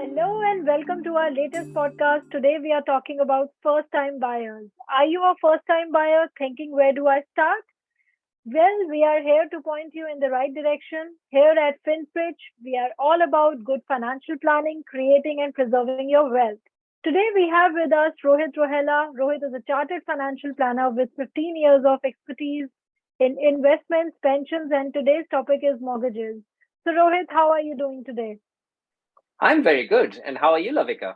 Hello and welcome to our latest podcast. Today we are talking about first time buyers. Are you a first time buyer thinking where do I start? Well, we are here to point you in the right direction. Here at Finsbridge, we are all about good financial planning, creating and preserving your wealth. Today we have with us Rohit Rohela. Rohit is a chartered financial planner with 15 years of expertise in investments, pensions, and today's topic is mortgages. So Rohit, how are you doing today? I'm very good. And how are you, Lavika?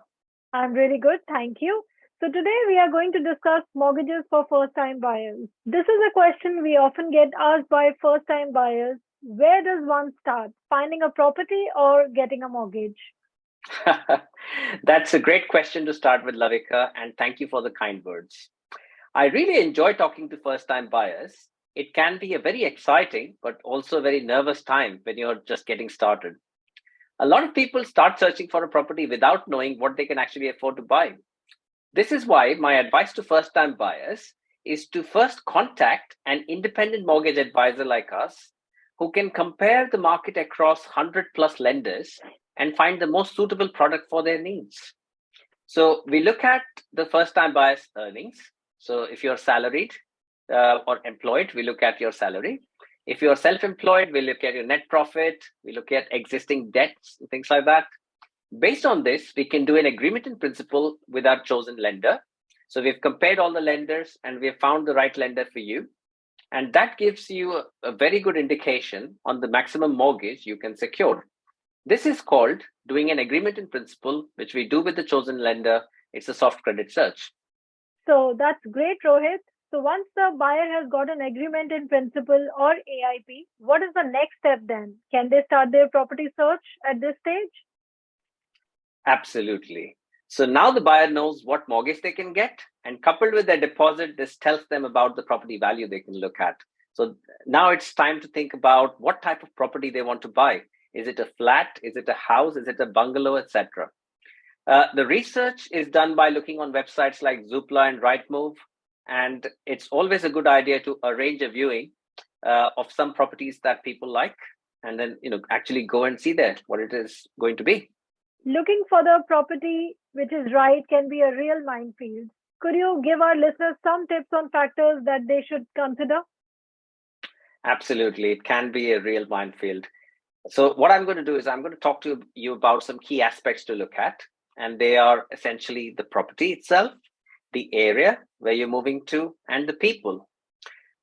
I'm really good, thank you. So today we are going to discuss mortgages for first-time buyers. This is a question we often get asked by first-time buyers. Where does one start? Finding a property or getting a mortgage? That's a great question to start with, Lavika, and thank you for the kind words. I really enjoy talking to first time buyers. It can be a very exciting, but also a very nervous time when you're just getting started. A lot of people start searching for a property without knowing what they can actually afford to buy. This is why my advice to first time buyers is to first contact an independent mortgage advisor like us who can compare the market across 100 plus lenders and find the most suitable product for their needs. So we look at the first time buyer's earnings. So if you're salaried or employed, we look at your salary. If you're self employed, we look at your net profit, we look at existing debts and things like that. Based on this, we can do an agreement in principle with our chosen lender. So we've compared all the lenders and we have found the right lender for you. And that gives you a very good indication on the maximum mortgage you can secure. This is called doing an agreement in principle, which we do with the chosen lender. It's a soft credit search. So that's great, Rohit. So once the buyer has got an agreement in principle or AIP, what is the next step then? Can they start their property search at this stage? Absolutely. So now the buyer knows what mortgage they can get, and coupled with their deposit, this tells them about the property value they can look at. So now it's time to think about what type of property they want to buy. Is it a flat? Is it a house? Is it a bungalow, etc.? The research is done by looking on websites like Zoopla and Rightmove, and it's always a good idea to arrange a viewing of some properties that people like, and then actually go and see there what it is going to be. Looking for the property which is right can be a real minefield. Could you give our listeners some tips on factors that they should consider? Absolutely, it can be a real minefield. So what I'm going to do is I'm going to talk to you about some key aspects to look at, and they are essentially the property itself, the area where you're moving to, and the people.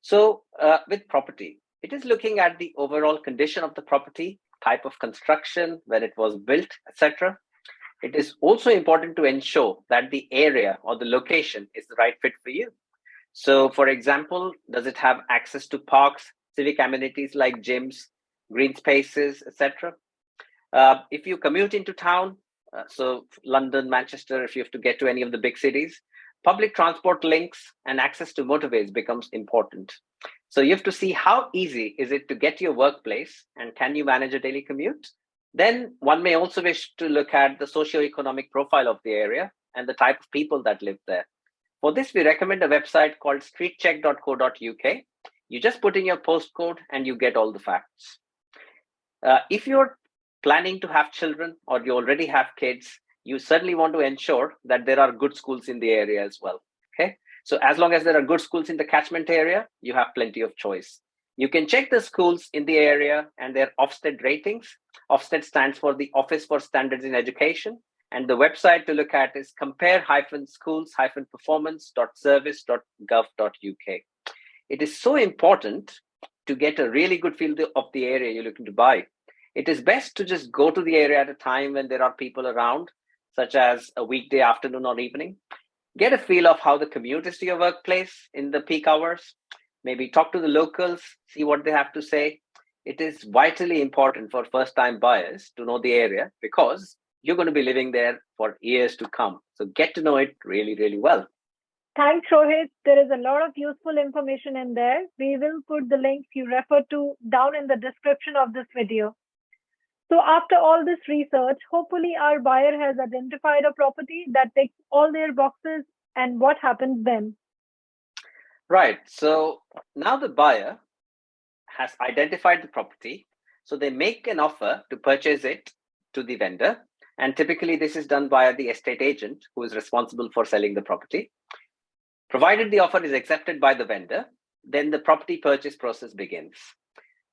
So with property, it is looking at the overall condition of the property, type of construction, when it was built, etc. It is also important to ensure that the area or the location is the right fit for you. So, for example, does it have access to parks, civic amenities like gyms, green spaces, etc.? If you commute into town, so London, Manchester, if you have to get to any of the big cities, public transport links and access to motorways becomes important. So you have to see how easy is it to get to your workplace and can you manage a daily commute? Then one may also wish to look at the socioeconomic profile of the area and the type of people that live there. For this, we recommend a website called streetcheck.co.uk. You just put in your postcode and you get all the facts. If you're planning to have children or you already have kids, you certainly want to ensure that there are good schools in the area as well. Okay. So as long as there are good schools in the catchment area, you have plenty of choice. You can check the schools in the area and their Ofsted ratings. Ofsted stands for the Office for Standards in Education. And the website to look at is compare-schools-performance.service.gov.uk. It is so important to get a really good feel of the area you're looking to buy. It is best to just go to the area at a time when there are people around, such as a weekday afternoon or evening. Get a feel of how the commute is to your workplace in the peak hours. Maybe talk to the locals, see what they have to say. It is vitally important for first time buyers to know the area because you're going to be living there for years to come. So get to know it really, really well. Thanks, Rohit. There is a lot of useful information in there. We will put the links you refer to down in the description of this video. So, after all this research, hopefully our buyer has identified a property that ticks all their boxes. And what happens then? Right. So now the buyer has identified the property. So they make an offer to purchase it to the vendor. And typically, this is done by the estate agent who is responsible for selling the property. Provided the offer is accepted by the vendor, then the property purchase process begins.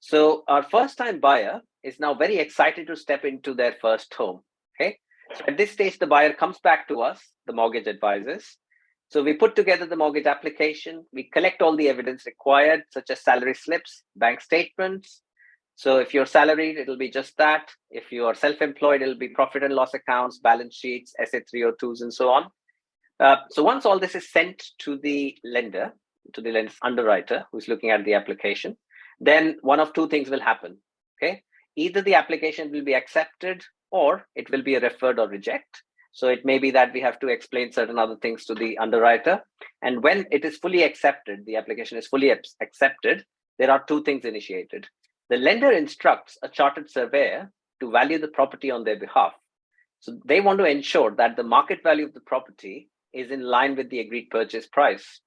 So our first time buyer is now very excited to step into their first home. Okay. So at this stage, the buyer comes back to us, the mortgage advisors. So we put together the mortgage application. We collect all the evidence required, such as salary slips, bank statements. So if you're salaried, it'll be just that. If you are self-employed, it'll be profit and loss accounts, balance sheets, SA 302s, and so on. So once all this is sent to the lender, to the lender's underwriter who's looking at the application, then one of two things will happen. Okay, either the application will be accepted or it will be a referred or reject. So it may be that we have to explain certain other things to the underwriter. And when it is fully accepted, the application is fully accepted, there are two things initiated. The lender instructs a chartered surveyor to value the property on their behalf. So they want to ensure that the market value of the property is in line with the agreed purchase price.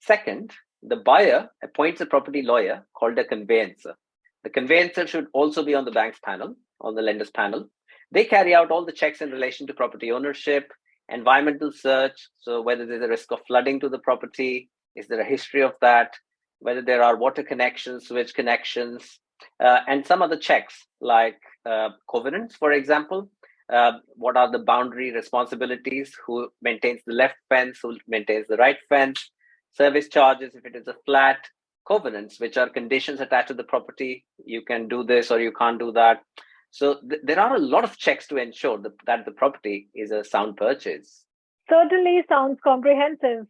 Second, the buyer appoints a property lawyer called a conveyancer. The conveyancer should also be on the bank's panel, on the lender's panel. They carry out all the checks in relation to property ownership, environmental search, so whether there's a risk of flooding to the property, is there a history of that, whether there are water connections, sewage connections, and some other checks like covenants, for example. What are the boundary responsibilities, who maintains the left fence, who maintains the right fence, service charges if it is a flat, covenants, which are conditions attached to the property. You can do this or you can't do that. So there are a lot of checks to ensure that the property is a sound purchase. Certainly sounds comprehensive.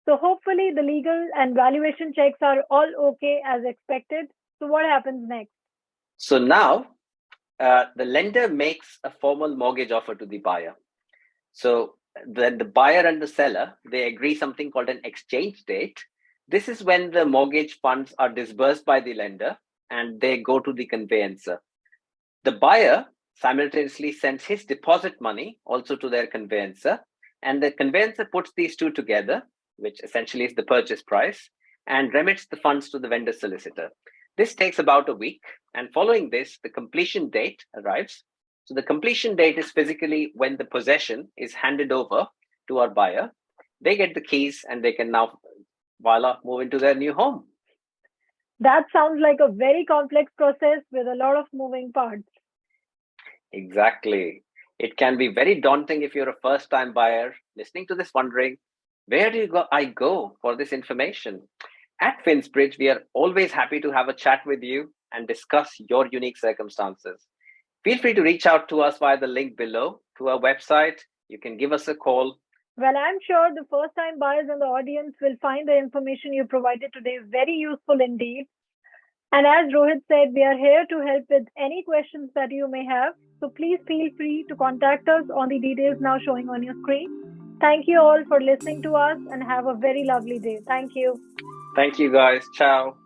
So hopefully the legal and valuation checks are all okay as expected. So what happens next? So now the lender makes a formal mortgage offer to the buyer. So then the buyer and the seller, they agree something called an exchange date. This is when the mortgage funds are disbursed by the lender and they go to the conveyancer. The buyer simultaneously sends his deposit money also to their conveyancer, and the conveyancer puts these two together, which essentially is the purchase price, and remits the funds to the vendor solicitor. This takes about a week, and following this, the completion date arrives. So the completion date is physically when the possession is handed over to our buyer. They get the keys and they can now, voila, move into their new home. That sounds like a very complex process with a lot of moving parts. Exactly. It can be very daunting if you're a first-time buyer listening to this, wondering, where do I go for this information? At Finsbridge, we are always happy to have a chat with you and discuss your unique circumstances. Feel free to reach out to us via the link below to our website. You can give us a call. Well, I'm sure the first-time buyers in the audience will find the information you provided today very useful indeed. And as Rohit said, we are here to help with any questions that you may have. So please feel free to contact us on the details now showing on your screen. Thank you all for listening to us and have a very lovely day. Thank you. Thank you, guys. Ciao.